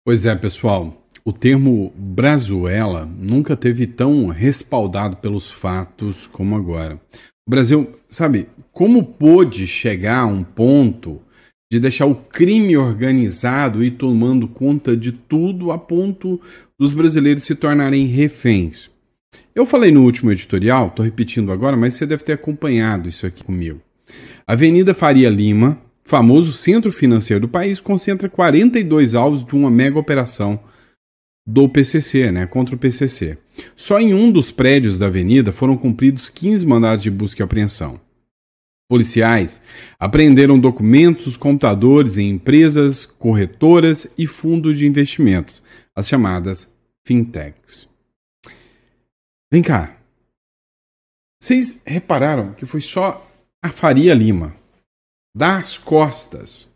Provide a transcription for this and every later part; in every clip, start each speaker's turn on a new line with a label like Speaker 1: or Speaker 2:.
Speaker 1: Pois é, pessoal. O termo Brazuela nunca teve tão respaldado pelos fatos como agora. O Brasil, sabe, como pôde chegar a um ponto de deixar o crime organizado ir tomando conta de tudo a ponto dos brasileiros se tornarem reféns? Eu falei no último editorial, estou repetindo agora, mas você deve ter acompanhado isso aqui comigo. A Avenida Faria Lima, famoso centro financeiro do país, concentra 42 alvos de uma mega operação do PCC, contra o PCC. Só em um dos prédios da avenida foram cumpridos 15 mandados de busca e apreensão. Policiais apreenderam documentos, computadores em empresas, corretoras e fundos de investimentos, as chamadas fintechs. Vem cá. Vocês repararam que foi só a Faria Lima dar as costas,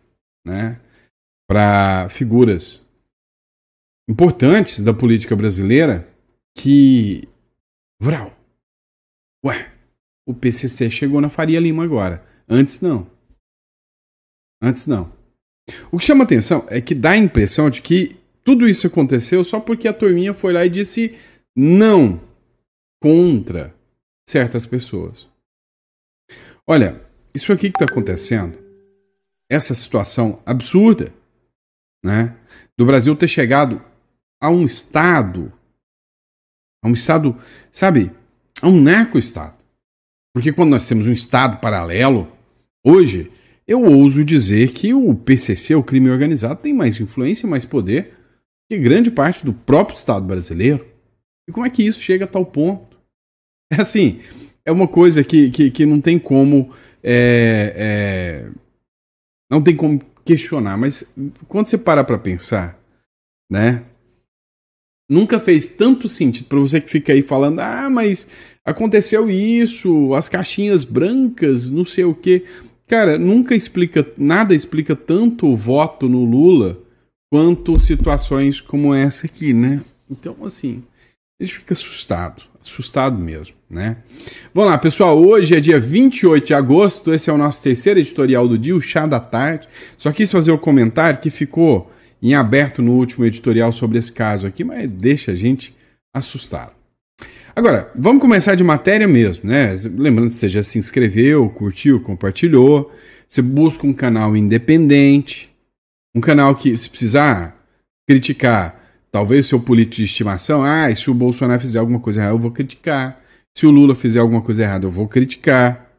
Speaker 1: para figuras importantes da política brasileira que... o PCC chegou na Faria Lima agora. Antes não. O que chama atenção é que dá a impressão de que tudo isso aconteceu só porque a turminha foi lá e disse não contra certas pessoas. Olha, isso aqui que está acontecendo, essa situação absurda, do Brasil ter chegado a um estado, sabe, a um narco-estado. Porque quando nós temos um estado paralelo, hoje, eu ouso dizer que o PCC, o crime organizado, tem mais influência e mais poder que grande parte do próprio Estado brasileiro. E como é que isso chega a tal ponto? É assim, é uma coisa que não tem como... não tem como questionar, mas quando você para pensar, nunca fez tanto sentido para você que fica aí falando, mas aconteceu isso, as caixinhas brancas, não sei o quê. Cara, nada explica tanto o voto no Lula quanto situações como essa aqui, Então, assim, a gente fica assustado mesmo, Vamos lá, pessoal, hoje é dia 28 de agosto, esse é o nosso terceiro editorial do dia, o Chá da Tarde. Só quis fazer o comentário que ficou em aberto no último editorial sobre esse caso aqui, mas deixa a gente assustado. Agora, vamos começar de matéria mesmo, Lembrando que você já se inscreveu, curtiu, compartilhou, você busca um canal independente, um canal que, se precisar criticar talvez seu político de estimação, se o Bolsonaro fizer alguma coisa errada, eu vou criticar. Se o Lula fizer alguma coisa errada, eu vou criticar.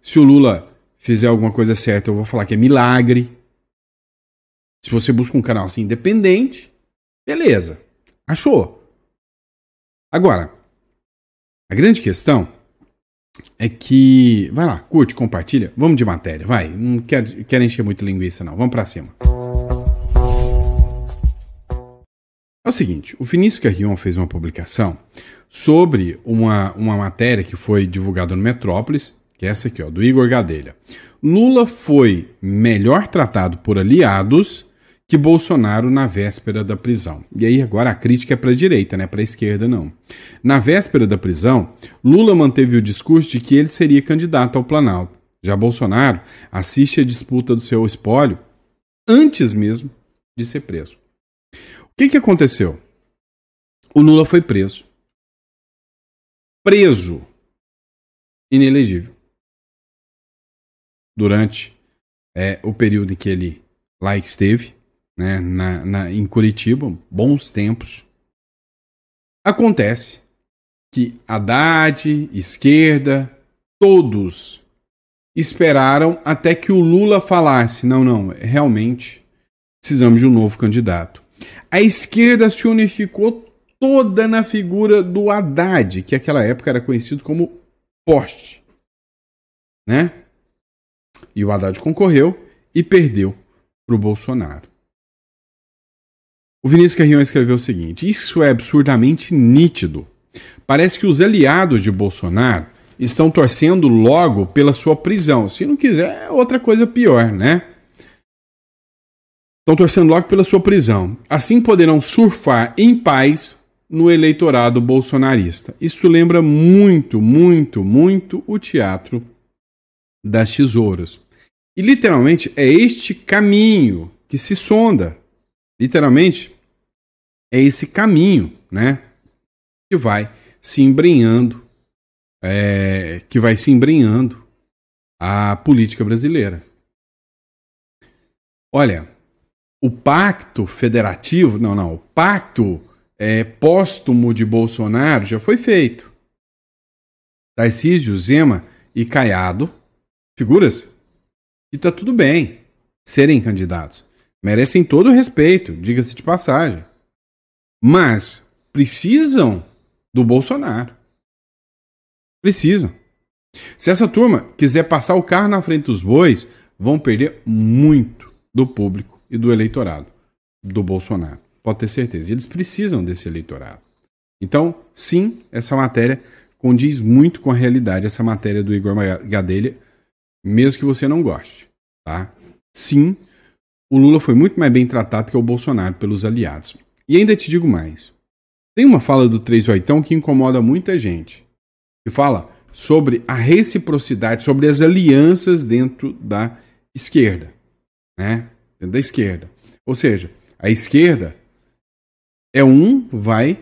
Speaker 1: Se o Lula fizer alguma coisa certa, eu vou falar que é milagre. Se você busca um canal assim independente, beleza. Achou. Agora, a grande questão é que... Vai lá, curte, compartilha. Vamos de matéria, vai. Não quero encher muito linguiça, não. Vamos pra cima. É o seguinte, o Vinícius Carrion fez uma publicação sobre uma matéria que foi divulgada no Metrópolis, que é essa aqui, do Igor Gadelha. Lula foi melhor tratado por aliados que Bolsonaro na véspera da prisão. E aí agora a crítica é para a direita, para a esquerda não. Na véspera da prisão, Lula manteve o discurso de que ele seria candidato ao Planalto. Já Bolsonaro assiste a disputa do seu espólio antes mesmo de ser preso. O que aconteceu? O Lula foi preso. Preso. Inelegível. Durante o período em que ele lá esteve, em Curitiba, bons tempos. Acontece que Haddad, esquerda, todos esperaram até que o Lula falasse, não, realmente precisamos de um novo candidato. A esquerda se unificou toda na figura do Haddad, que naquela época era conhecido como Poste. E o Haddad concorreu e perdeu para o Bolsonaro. O Vinícius Carrion escreveu o seguinte: isso é absurdamente nítido. Parece que os aliados de Bolsonaro estão torcendo logo pela sua prisão. Se não quiser, é outra coisa pior, Estão torcendo logo pela sua prisão. Assim poderão surfar em paz no eleitorado bolsonarista. Isso lembra muito, muito, muito o teatro das tesouras. E literalmente é este caminho que se sonda. Literalmente, é esse caminho, né, que vai se embrenhando, a política brasileira. Olha, o pacto federativo, o pacto póstumo de Bolsonaro já foi feito. Tarcísio, Zema e Caiado, figuras que tá tudo bem serem candidatos. Merecem todo o respeito, diga-se de passagem. Mas precisam do Bolsonaro. Precisam. Se essa turma quiser passar o carro na frente dos bois, vão perder muito do público e do eleitorado do Bolsonaro. Pode ter certeza. Eles precisam desse eleitorado. Então, sim, essa matéria condiz muito com a realidade, essa matéria do Igor Gadelha, mesmo que você não goste. Tá? Sim, o Lula foi muito mais bem tratado que o Bolsonaro pelos aliados. E ainda te digo mais. Tem uma fala do 38 que incomoda muita gente. Que fala sobre a reciprocidade, sobre as alianças dentro da esquerda. Né? Dentro da esquerda. Ou seja, a esquerda vai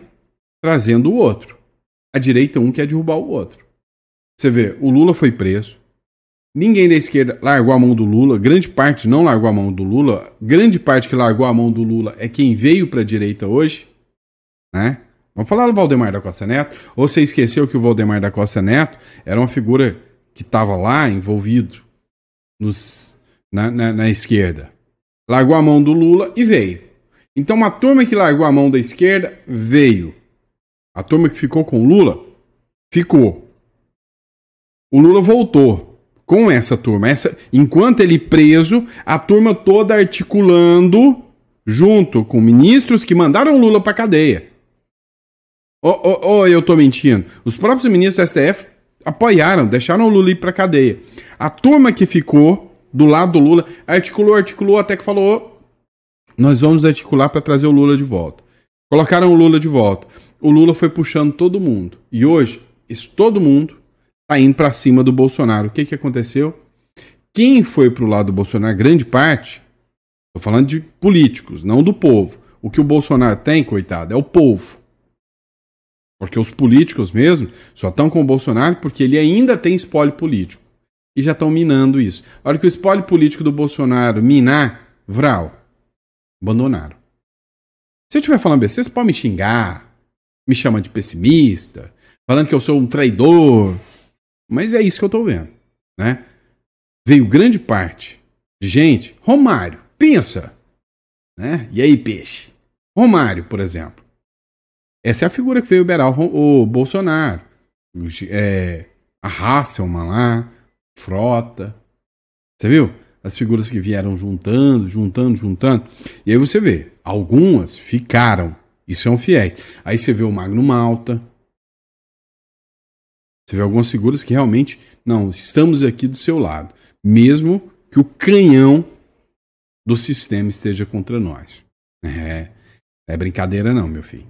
Speaker 1: trazendo o outro. A direita quer derrubar o outro. Você vê, o Lula foi preso. Ninguém da esquerda largou a mão do Lula. Grande parte não largou a mão do Lula. Grande parte que largou a mão do Lula é quem veio para a direita hoje. Né? Vamos falar do Valdemar da Costa Neto? Ou você esqueceu que o Valdemar da Costa Neto era uma figura que estava lá envolvido na esquerda? Largou a mão do Lula e veio. Então uma turma que largou a mão da esquerda veio. A turma que ficou com o Lula, ficou. O Lula voltou com essa turma. Enquanto ele preso, a turma toda articulando junto com ministros que mandaram o Lula para cadeia. Eu tô mentindo. Os próprios ministros do STF apoiaram, deixaram o Lula ir para cadeia. A turma que ficou do lado do Lula articulou até que falou: nós vamos articular para trazer o Lula de volta. Colocaram o Lula de volta. O Lula foi puxando todo mundo. E hoje, todo mundo tá indo para cima do Bolsonaro. O que aconteceu? Quem foi pro lado do Bolsonaro, grande parte, tô falando de políticos, não do povo. O que o Bolsonaro tem, coitado, é o povo. Porque os políticos mesmo só estão com o Bolsonaro porque ele ainda tem espólio político. E já estão minando isso. A hora que o espólio político do Bolsonaro minar, abandonaram. Se eu estiver falando besteira, você pode me xingar, me chama de pessimista, falando que eu sou um traidor. Mas é isso que eu estou vendo. Né? Veio grande parte de gente. Romário, pensa. Né? E aí, peixe? Romário, por exemplo. Essa é a figura que veio liberar o Bolsonaro. A Hasselmann lá, Frota. Você viu? As figuras que vieram juntando. E aí você vê, algumas ficaram e são fiéis. Aí você vê o Magno Malta. Você vê algumas figuras que realmente, não, estamos aqui do seu lado. Mesmo que o canhão do sistema esteja contra nós. É brincadeira não, meu filho.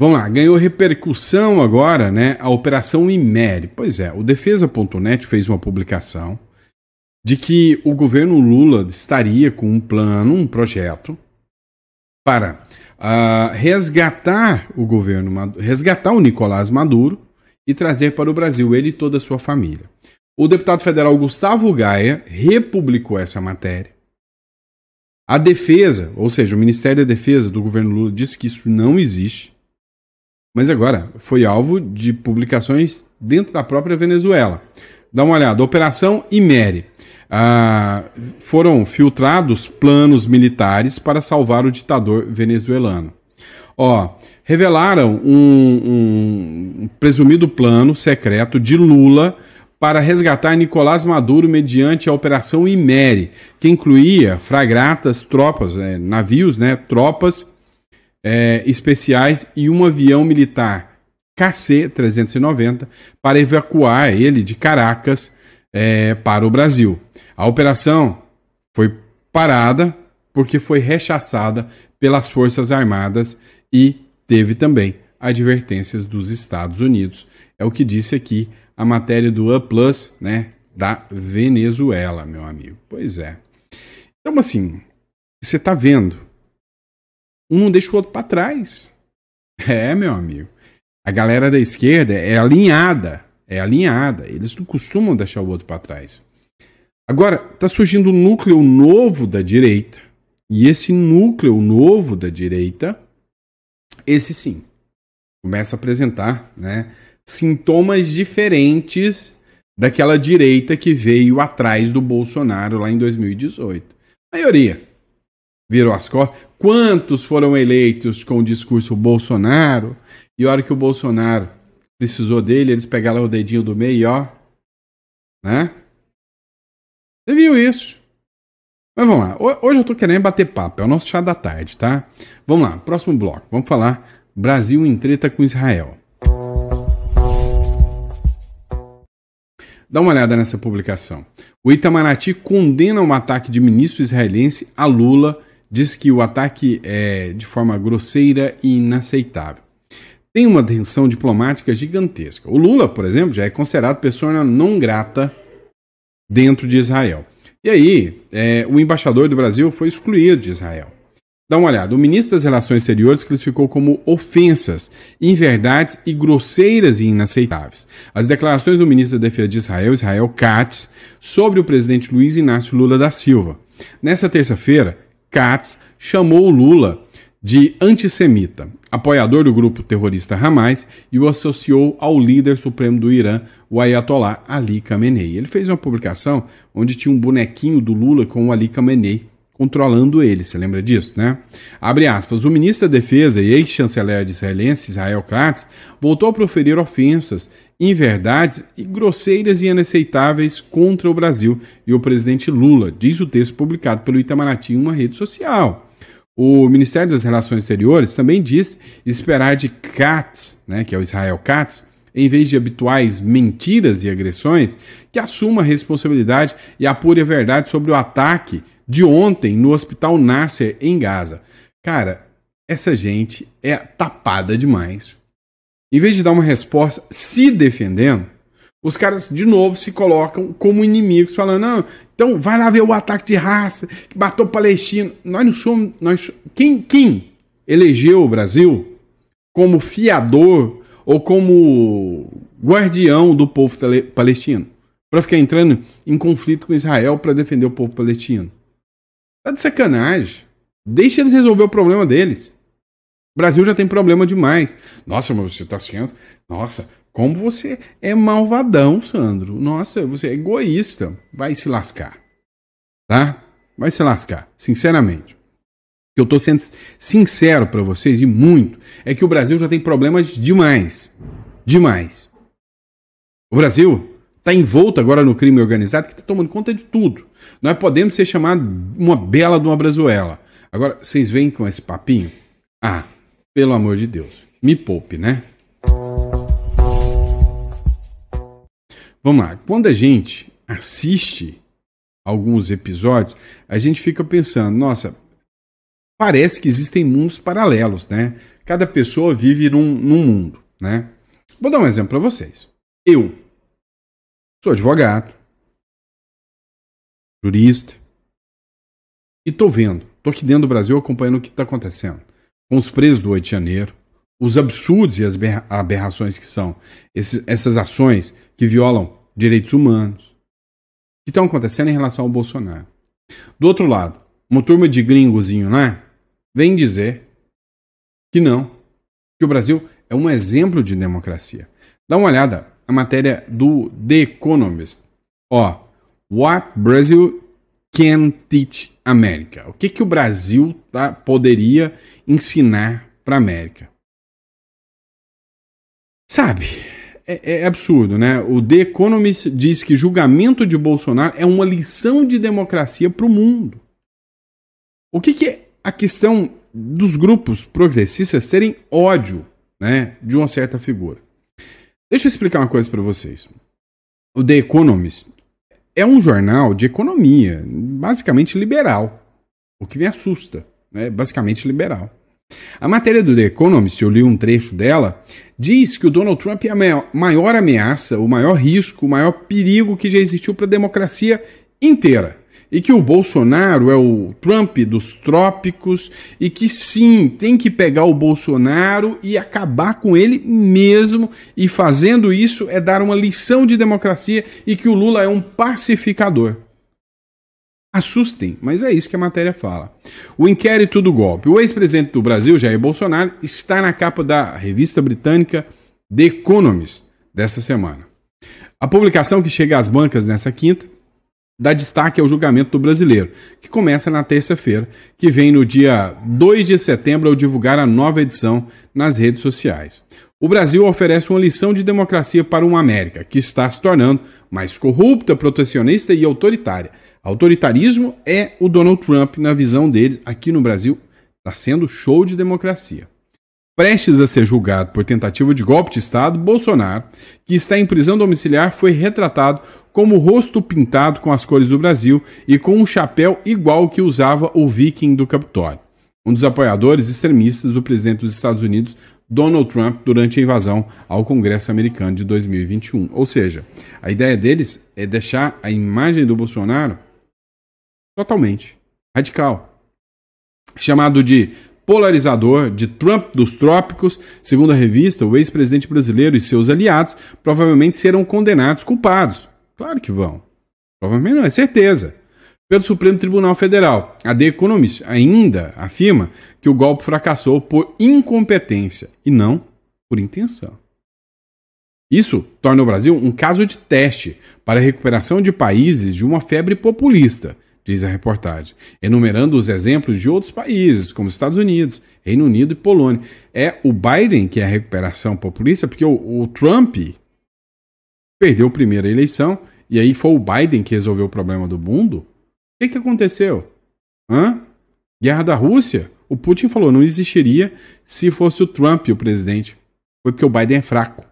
Speaker 1: Vamos lá, ganhou repercussão agora, né, a Operação Iméry. Pois é, o Defesa.net fez uma publicação de que o governo Lula estaria com um plano, um projeto, para resgatar o Nicolás Maduro e trazer para o Brasil ele e toda a sua família. O deputado federal Gustavo Gaia republicou essa matéria. A defesa, ou seja, o Ministério da Defesa do governo Lula disse que isso não existe. Mas agora foi alvo de publicações dentro da própria Venezuela. Dá uma olhada. Operação Iméry. Foram filtrados planos militares para salvar o ditador venezuelano. Revelaram um presumido plano secreto de Lula para resgatar Nicolás Maduro mediante a Operação Iméry, que incluía fragatas, tropas, navios, tropas especiais e um avião militar KC-390 para evacuar ele de Caracas para o Brasil. A operação foi parada porque foi rechaçada pelas Forças Armadas e teve também advertências dos Estados Unidos. É o que disse aqui a matéria do A Plus, da Venezuela, meu amigo. Pois é. Então, assim, você tá vendo, um não deixa o outro para trás. Meu amigo. A galera da esquerda é alinhada. Eles não costumam deixar o outro para trás. Agora, tá surgindo um núcleo novo da direita. E esse núcleo novo da direita, esse sim, começa a apresentar, né, sintomas diferentes daquela direita que veio atrás do Bolsonaro lá em 2018. A maioria virou as costas. Quantos foram eleitos com o discurso Bolsonaro? E a hora que o Bolsonaro precisou dele, eles pegaram o dedinho do meio e ó, né? Você viu isso? Mas vamos lá. Hoje eu tô querendo bater papo. É o nosso chá da tarde, tá? Vamos lá. Próximo bloco. Vamos falar Brasil em treta com Israel. Dá uma olhada nessa publicação. O Itamaraty condena um ataque de ministro israelense a Lula. Diz que o ataque é de forma grosseira e inaceitável. Tem uma tensão diplomática gigantesca. O Lula, por exemplo, já é considerado pessoa não grata dentro de Israel. E aí, o embaixador do Brasil foi excluído de Israel. Dá uma olhada. O ministro das Relações Exteriores classificou como ofensas, inverdades e grosseiras e inaceitáveis as declarações do ministro da Defesa de Israel, Israel Katz, sobre o presidente Luiz Inácio Lula da Silva. Nessa terça-feira, Katz chamou o Lula de antissemita, apoiador do grupo terrorista Hamas e o associou ao líder supremo do Irã, o Ayatollah Ali Khamenei. Ele fez uma publicação onde tinha um bonequinho do Lula com o Ali Khamenei controlando ele, você lembra disso, né? Abre aspas, o ministro da Defesa e ex-chanceler israelense, Israel Katz, voltou a proferir ofensas, inverdades e grosseiras e inaceitáveis contra o Brasil e o presidente Lula, diz o texto publicado pelo Itamaraty em uma rede social. O Ministério das Relações Exteriores também diz esperar de Katz, né, que é o Israel Katz, em vez de habituais mentiras e agressões, que assuma a responsabilidade e apure a verdade sobre o ataque de ontem no Hospital Nasser, em Gaza. Cara, essa gente é tapada demais. Em vez de dar uma resposta se defendendo, os caras de novo se colocam como inimigos, falando, não, então vai lá ver o ataque de raça, que matou o palestino. Nós não somos... Quem elegeu o Brasil como fiador ou como guardião do povo palestino? Para ficar entrando em conflito com Israel para defender o povo palestino? Tá de sacanagem. Deixa eles resolver o problema deles. O Brasil já tem problema demais. Nossa, mas você tá sendo... Nossa, como você é malvadão, Sandro. Nossa, você é egoísta. Vai se lascar. Tá? Vai se lascar, sinceramente. O que eu tô sendo sincero para vocês, e muito, é que o Brasil já tem problemas demais. Demais. O Brasil está envolto agora no crime organizado que está tomando conta de tudo. Nós podemos ser chamados uma bela de uma brazuela. Agora, vocês vêm com esse papinho? Ah, pelo amor de Deus. Me poupe, né? Vamos lá. Quando a gente assiste alguns episódios, a gente fica pensando, nossa, parece que existem mundos paralelos, né? Cada pessoa vive num mundo, né? Vou dar um exemplo para vocês. Eu sou advogado, jurista, e tô aqui dentro do Brasil acompanhando o que está acontecendo com os presos do 8 de janeiro, os absurdos e as aberrações que são essas ações que violam direitos humanos, que estão acontecendo em relação ao Bolsonaro. Do outro lado, uma turma de gringozinho lá vem dizer que não, que o Brasil é um exemplo de democracia. Dá uma olhada a matéria do The Economist. Ó, What Brazil Can Teach America. O que o Brasil poderia ensinar para a América? Sabe, é absurdo, né? O The Economist diz que julgamento de Bolsonaro é uma lição de democracia para o mundo. O que é a questão dos grupos progressistas terem ódio, né, de uma certa figura? Deixa eu explicar uma coisa para vocês. O The Economist é um jornal de economia, basicamente liberal. O que me assusta, né? Basicamente liberal. A matéria do The Economist, eu li um trecho dela, diz que o Donald Trump é a maior ameaça, o maior risco, o maior perigo que já existiu para a democracia inteira. e que o Bolsonaro é o Trump dos trópicos e que sim, tem que pegar o Bolsonaro e acabar com ele mesmo, e fazendo isso é dar uma lição de democracia, e que o Lula é um pacificador. Assustem, mas é isso que a matéria fala. O inquérito do golpe. O ex-presidente do Brasil, Jair Bolsonaro, está na capa da revista britânica The Economist dessa semana. A publicação, que chega às bancas nessa quinta, dá destaque ao julgamento do brasileiro, que começa na terça-feira, que vem no dia 2 de setembro ao divulgar a nova edição nas redes sociais. O Brasil oferece uma lição de democracia para uma América que está se tornando mais corrupta, protecionista e autoritária. Autoritarismo é o Donald Trump, na visão deles. Aqui no Brasil está sendo show de democracia. Prestes a ser julgado por tentativa de golpe de Estado, Bolsonaro, que está em prisão domiciliar, foi retratado como o rosto pintado com as cores do Brasil e com um chapéu igual ao que usava o viking do Capitólio, um dos apoiadores extremistas do presidente dos Estados Unidos, Donald Trump, durante a invasão ao Congresso americano de 2021. Ou seja, a ideia deles é deixar a imagem do Bolsonaro totalmente radical, chamado de polarizador, de Trump dos trópicos. Segundo a revista, o ex-presidente brasileiro e seus aliados provavelmente serão condenados culpados. Claro que vão. Provavelmente não, é certeza. Pelo Supremo Tribunal Federal. A The Economist ainda afirma que o golpe fracassou por incompetência e não por intenção. Isso torna o Brasil um caso de teste para a recuperação de países de uma febre populista, diz a reportagem, enumerando os exemplos de outros países, como Estados Unidos, Reino Unido e Polônia. É o Biden que é a recuperação populista, porque o Trump perdeu a primeira eleição, e aí foi o Biden que resolveu o problema do mundo. O que aconteceu? Guerra da Rússia? O Putin falou, não existiria se fosse o Trump o presidente. Foi porque o Biden é fraco.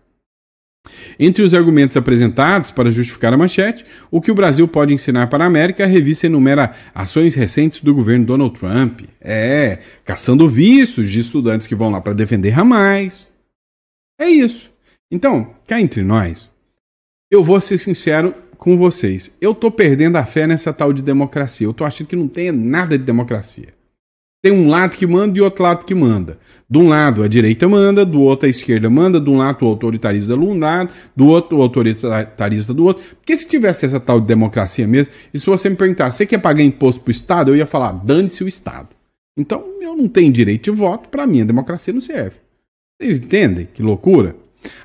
Speaker 1: Entre os argumentos apresentados para justificar a manchete, o que o Brasil pode ensinar para a América, a revista enumera ações recentes do governo Donald Trump. Caçando vistos de estudantes que vão lá para defender Hamas. É isso. Então, cá entre nós, eu vou ser sincero com vocês. Eu tô perdendo a fé nessa tal de democracia. Eu tô achando que não tem nada de democracia. Tem um lado que manda e outro lado que manda. De um lado a direita manda, do outro a esquerda manda, de um lado o autoritarista de um lado, do outro o autoritarista do outro. Porque se tivesse essa tal de democracia mesmo, e se você me perguntar, você quer pagar imposto pro Estado? Eu ia falar, dane-se o Estado. Então eu não tenho direito de voto, para mim a democracia não serve. Vocês entendem? Que loucura.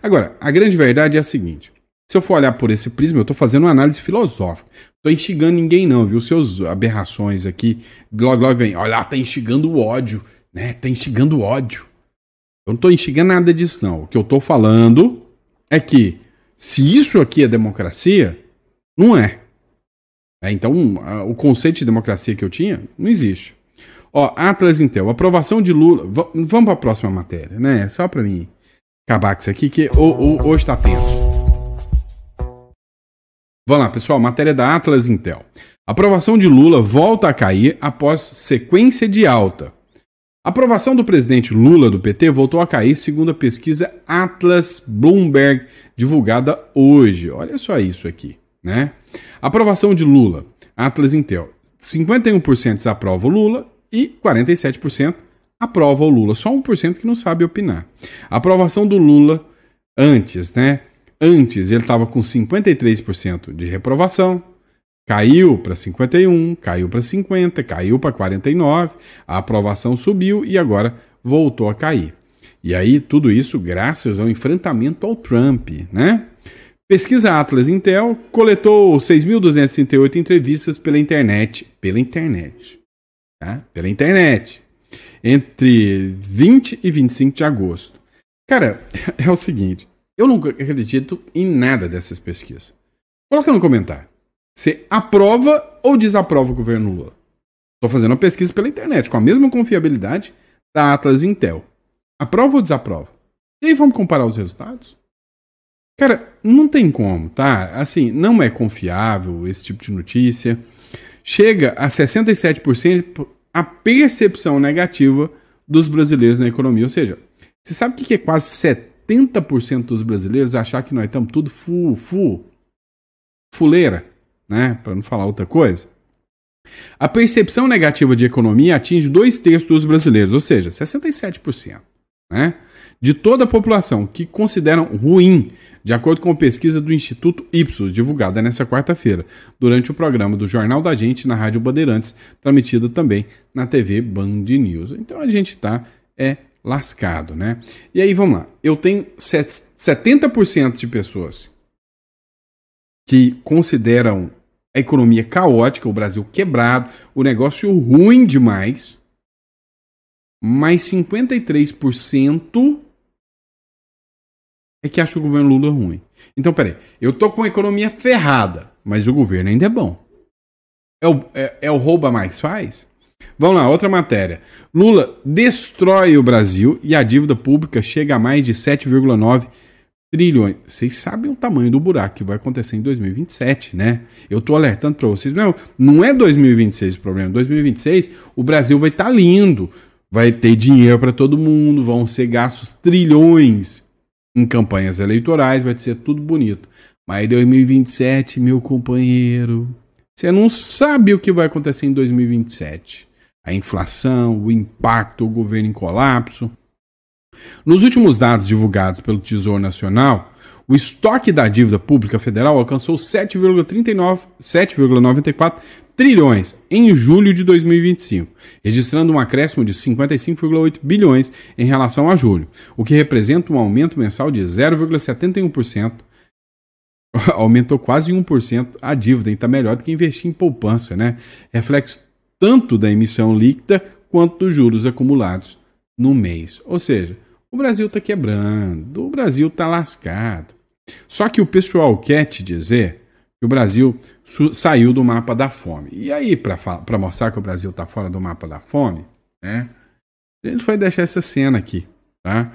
Speaker 1: Agora, a grande verdade é a seguinte. Se eu for olhar por esse prisma, eu estou fazendo uma análise filosófica. Não estou instigando ninguém não, viu? Seus aberrações aqui, logo vem, olha, tá instigando o ódio, né? Tá instigando o ódio. Eu não estou instigando nada disso não. O que eu estou falando é que se isso aqui é democracia, não é. Então, o conceito de democracia que eu tinha, não existe. Ó, Atlas Intel, aprovação de Lula... Vamos para a próxima matéria, né? Só para mim acabar com isso aqui, que hoje está tenso. Vamos lá, pessoal, matéria da Atlas Intel. A aprovação de Lula volta a cair após sequência de alta. A aprovação do presidente Lula do PT voltou a cair segundo a pesquisa Atlas Bloomberg, divulgada hoje. Olha só isso aqui, né? A aprovação de Lula, Atlas Intel, 51% desaprova o Lula e 47% aprova o Lula. Só 1% que não sabe opinar. A aprovação do Lula antes, né? Antes ele estava com 53% de reprovação, caiu para 51%, caiu para 50%, caiu para 49%, a aprovação subiu e agora voltou a cair. E aí tudo isso graças ao enfrentamento ao Trump, né? Pesquisa Atlas Intel coletou 6.238 entrevistas pela internet, tá? Pela internet, entre 20 e 25 de agosto. Cara, é o seguinte, eu não acredito em nada dessas pesquisas. Coloca no comentário. Você aprova ou desaprova o governo Lula? Estou fazendo uma pesquisa pela internet, com a mesma confiabilidade da Atlas Intel. Aprova ou desaprova? E aí vamos comparar os resultados? Cara, não tem como, tá? Assim, não é confiável esse tipo de notícia. Chega a 67% a percepção negativa dos brasileiros na economia. Ou seja, você sabe o que é quase 70% dos brasileiros achar que nós estamos tudo fuleira, né? Para não falar outra coisa. A percepção negativa de economia atinge 2/3 dos brasileiros, ou seja, 67%, né, de toda a população, que consideram ruim, de acordo com a pesquisa do Instituto Ipsos, divulgada nesta quarta-feira, durante o programa do Jornal da Gente na Rádio Bandeirantes, transmitido também na TV Band News. Então a gente está lascado, né? E aí, vamos lá. Eu tenho 70% de pessoas que consideram a economia caótica, o Brasil quebrado, o negócio ruim demais, mas 53% é que acha o governo Lula ruim. Então, peraí, eu tô com a economia ferrada, mas o governo ainda é bom. É o rouba mais faz? Vamos lá, outra matéria. Lula destrói o Brasil e a dívida pública chega a mais de 7,9 trilhões. Vocês sabem o tamanho do buraco que vai acontecer em 2027, né? Eu tô alertando para vocês. Não é 2026 o problema. 2026 o Brasil vai estar lindo. Vai ter dinheiro para todo mundo. Vão ser gastos trilhões em campanhas eleitorais. Vai ser tudo bonito. Mas em 2027, meu companheiro, você não sabe o que vai acontecer em 2027. A inflação, o impacto, o governo em colapso. Nos últimos dados divulgados pelo Tesouro Nacional, o estoque da dívida pública federal alcançou 7,94 trilhões em julho de 2025, registrando um acréscimo de 55,8 bilhões em relação a julho, o que representa um aumento mensal de 0,71%. Aumentou quase 1% a dívida, e está melhor do que investir em poupança, né? Reflexo tanto da emissão líquida quanto dos juros acumulados no mês. Ou seja, o Brasil está quebrando, o Brasil está lascado. Só que o pessoal quer te dizer que o Brasil saiu do mapa da fome. E aí, para mostrar que o Brasil está fora do mapa da fome, né, a gente vai deixar essa cena aqui, tá?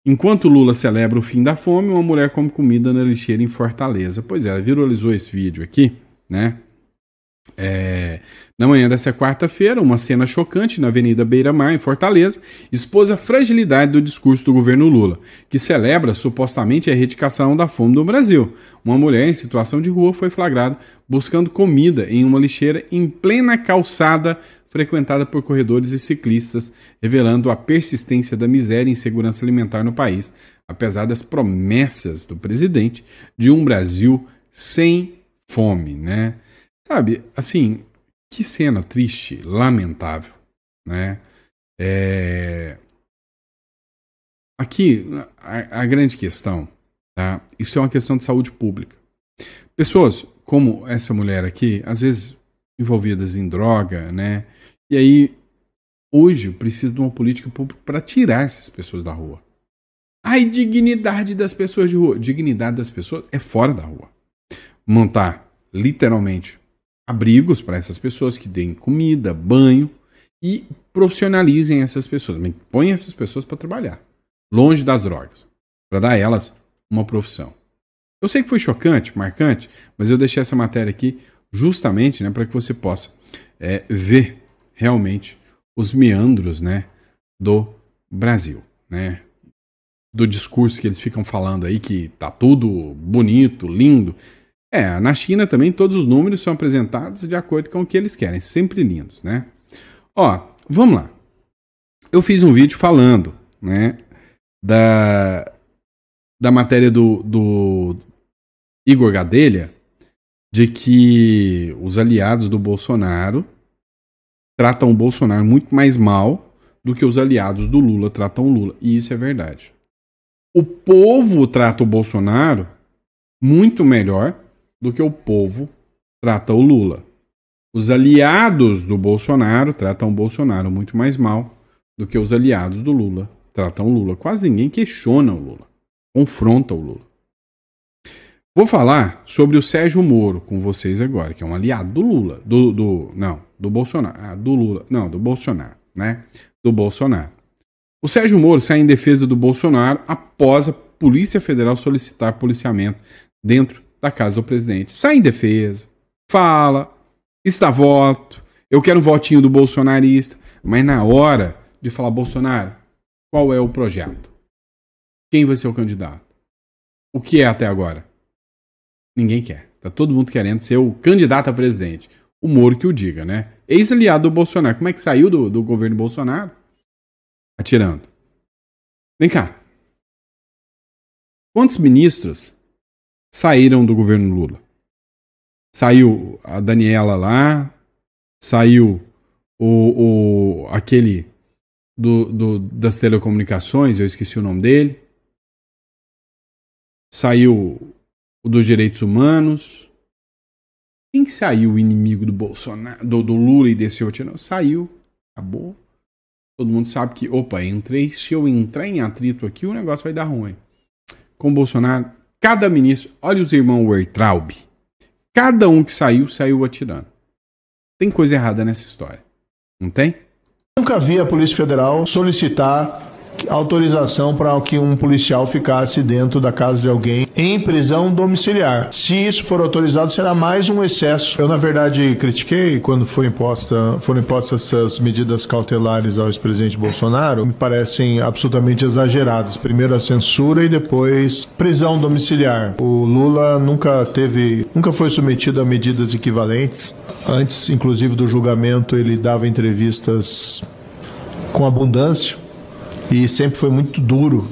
Speaker 1: Enquanto Lula celebra o fim da fome, uma mulher come comida na lixeira em Fortaleza. Pois é, ela viralizou esse vídeo aqui, né? Na manhã dessa quarta-feira, uma cena chocante na Avenida Beira-Mar, em Fortaleza, expôs a fragilidade do discurso do governo Lula, que celebra supostamente a erradicação da fome no Brasil. Uma mulher em situação de rua foi flagrada buscando comida em uma lixeira em plena calçada frequentada por corredores e ciclistas, revelando a persistência da miséria e insegurança alimentar no país, apesar das promessas do presidente de um Brasil sem fome, né? Sabe, assim, que cena triste, lamentável, né? Aqui, a grande questão, tá? Isso é uma questão de saúde pública. Pessoas como essa mulher aqui, às vezes envolvidas em droga, né? E aí, hoje, precisa de uma política pública para tirar essas pessoas da rua. Ai, dignidade das pessoas de rua. Dignidade das pessoas é fora da rua. Montar, literalmente, abrigos para essas pessoas que deem comida, banho e profissionalizem essas pessoas. Põem essas pessoas para trabalhar, longe das drogas, para dar a elas uma profissão. Eu sei que foi chocante, marcante, mas eu deixei essa matéria aqui justamente, né, para que você possa ver realmente os meandros, né, do Brasil, né, do discurso que eles ficam falando aí que tá tudo bonito, lindo. Na China também todos os números são apresentados de acordo com o que eles querem, sempre lindos, né? Ó, vamos lá. Eu fiz um vídeo falando, né, da matéria do Igor Gadelha, de que os aliados do Bolsonaro tratam o Bolsonaro muito mais mal do que os aliados do Lula tratam o Lula. E isso é verdade. O povo trata o Bolsonaro muito melhor do que o povo trata o Lula. Os aliados do Bolsonaro tratam o Bolsonaro muito mais mal do que os aliados do Lula tratam o Lula. Quase ninguém questiona o Lula, confronta o Lula. Vou falar sobre o Sérgio Moro com vocês agora, que é um aliado do Lula, do Bolsonaro, do Bolsonaro, né? Do Bolsonaro. O Sérgio Moro sai em defesa do Bolsonaro após a Polícia Federal solicitar policiamento dentro da casa do presidente. Sai em defesa, fala, está voto, eu quero um votinho do bolsonarista, mas na hora de falar Bolsonaro, qual é o projeto? Quem vai ser o candidato? O que é até agora? Ninguém quer. Tá todo mundo querendo ser o candidato a presidente. o Moro que o diga, né? Ex-aliado do Bolsonaro. Como é que saiu do governo Bolsonaro? Atirando. Vem cá. Quantos ministros saíram do governo Lula? Saiu a Daniela lá, saiu aquele das telecomunicações, eu esqueci o nome dele. Saiu o dos direitos humanos. Quem saiu o inimigo do Bolsonaro, do Lula e desse outro? Não, saiu, acabou. Todo mundo sabe que, se eu entrar em atrito aqui, o negócio vai dar ruim. Com o Bolsonaro, cada ministro, olha os irmãos Wertraub, cada um que saiu atirando. Tem coisa errada nessa história, não tem?
Speaker 2: Nunca vi a Polícia Federal solicitar autorização para que um policial ficasse dentro da casa de alguém em prisão domiciliar. Se isso for autorizado, será mais um excesso. Eu, na verdade, critiquei quando foram impostas essas medidas cautelares ao ex-presidente Bolsonaro. Me parecem absolutamente exageradas. Primeiro a censura e depois prisão domiciliar. O Lula nunca foi submetido a medidas equivalentes. Antes, inclusive, do julgamento, ele dava entrevistas com abundância. E sempre foi muito duro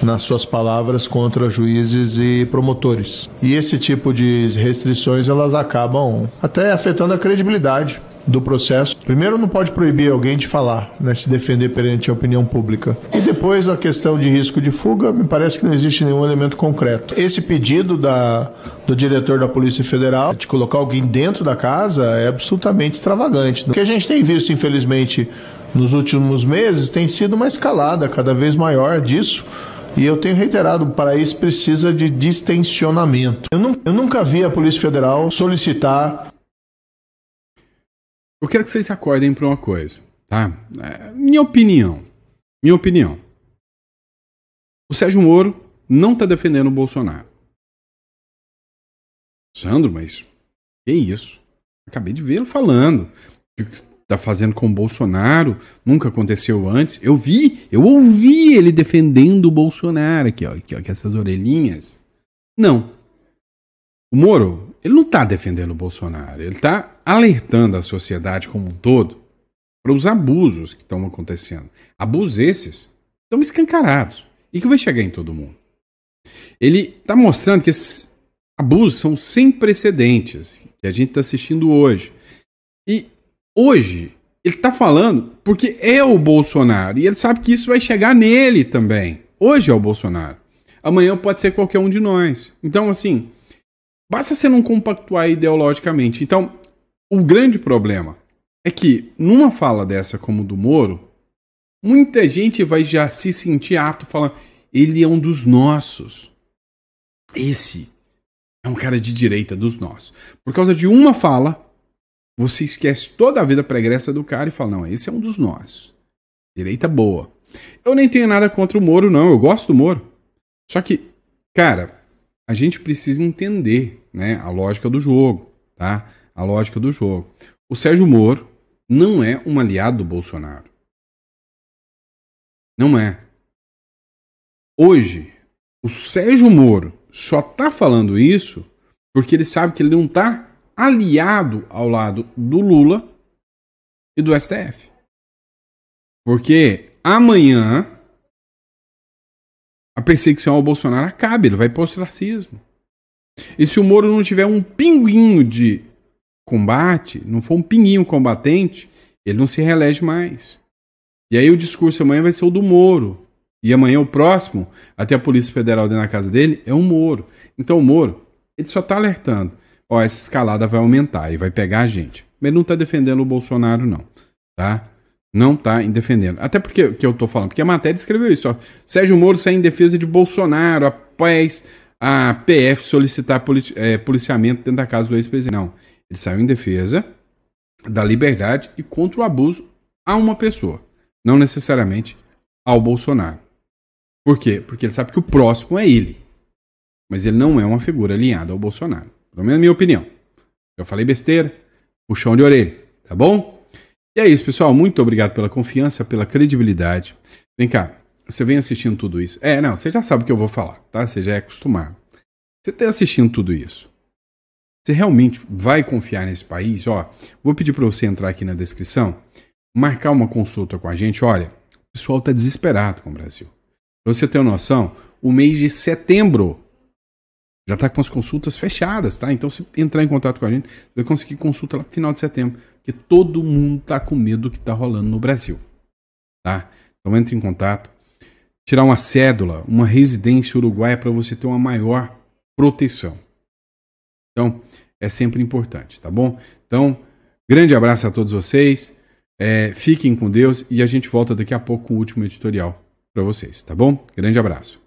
Speaker 2: nas suas palavras contra juízes e promotores. E esse tipo de restrições, elas acabam até afetando a credibilidade do processo. Primeiro, não pode proibir alguém de falar, né, se defender perante a opinião pública. E depois, a questão de risco de fuga, me parece que não existe nenhum elemento concreto. Esse pedido do diretor da Polícia Federal de colocar alguém dentro da casa é absolutamente extravagante. O que a gente tem visto, infelizmente, nos últimos meses, tem sido uma escalada cada vez maior disso. E eu tenho reiterado, o país precisa de distensionamento. Eu nunca vi a Polícia Federal solicitar...
Speaker 1: Eu quero que vocês acordem para uma coisa, tá? Minha opinião. O Sérgio Moro não tá defendendo o Bolsonaro. Sandro, mas que isso? Acabei de vê-lo falando. Tá fazendo com o Bolsonaro, nunca aconteceu antes. Eu ouvi ele defendendo o Bolsonaro aqui, ó, com essas orelhinhas. Não. O Moro, ele não tá defendendo o Bolsonaro, ele tá alertando a sociedade como um todo para os abusos que estão acontecendo. Abusos esses estão escancarados e que vai chegar em todo mundo. Ele tá mostrando que esses abusos são sem precedentes, que a gente tá assistindo hoje. E hoje, ele tá falando porque é o Bolsonaro. E ele sabe que isso vai chegar nele também. Hoje é o Bolsonaro. Amanhã pode ser qualquer um de nós. Então, assim, basta você não compactuar ideologicamente. Então, o grande problema é que, numa fala dessa como do Moro, muita gente vai já se sentir apto falando, ele é um dos nossos. Esse é um cara de direita dos nossos. Por causa de uma fala, você esquece toda a vida pregressa do cara e fala, não, esse é um dos nossos. Direita boa. Eu nem tenho nada contra o Moro, não. Eu gosto do Moro. Só que, cara, a gente precisa entender, né, a lógica do jogo, tá? A lógica do jogo. O Sérgio Moro não é um aliado do Bolsonaro. Não é. Hoje, o Sérgio Moro só tá falando isso porque ele sabe que ele não tá aliado ao lado do Lula e do STF. Porque amanhã a perseguição ao Bolsonaro acaba, ele vai para o ostracismo. E se o Moro não tiver um pinguinho de combate, não for um pinguinho combatente, ele não se reelege mais. E aí o discurso amanhã vai ser o do Moro. E amanhã o próximo, até a Polícia Federal dentro da casa dele, é o Moro. Então o Moro, ele só está alertando. Ó, essa escalada vai aumentar e vai pegar a gente. Mas ele não tá defendendo o Bolsonaro, não. Tá? Não tá defendendo. Até porque, que eu tô falando, porque a matéria escreveu isso, ó. Sérgio Moro sai em defesa de Bolsonaro após a PF solicitar policiamento dentro da casa do ex-presidente. Não. Ele saiu em defesa da liberdade e contra o abuso a uma pessoa. Não necessariamente ao Bolsonaro. Por quê? Porque ele sabe que o próximo é ele. Mas ele não é uma figura alinhada ao Bolsonaro. Pelo menos a minha opinião. Eu falei besteira, puxão de orelha, tá bom? E é isso, pessoal. Muito obrigado pela confiança, pela credibilidade. Vem cá, você vem assistindo tudo isso. Não, você já sabe o que eu vou falar, tá? Você já é acostumado. Você está assistindo tudo isso. você realmente vai confiar nesse país? Ó, vou pedir para você entrar aqui na descrição, marcar uma consulta com a gente. Olha, o pessoal está desesperado com o Brasil. Para você ter uma noção, o mês de setembro já está com as consultas fechadas, tá? Então, se entrar em contato com a gente, vai conseguir consulta lá no final de setembro, porque todo mundo está com medo do que está rolando no Brasil, tá? Então, entre em contato. Tirar uma cédula, uma residência uruguaia para você ter uma maior proteção. Então, é sempre importante, tá bom? Então, grande abraço a todos vocês. Fiquem com Deus e a gente volta daqui a pouco com o último editorial para vocês, tá bom? Grande abraço.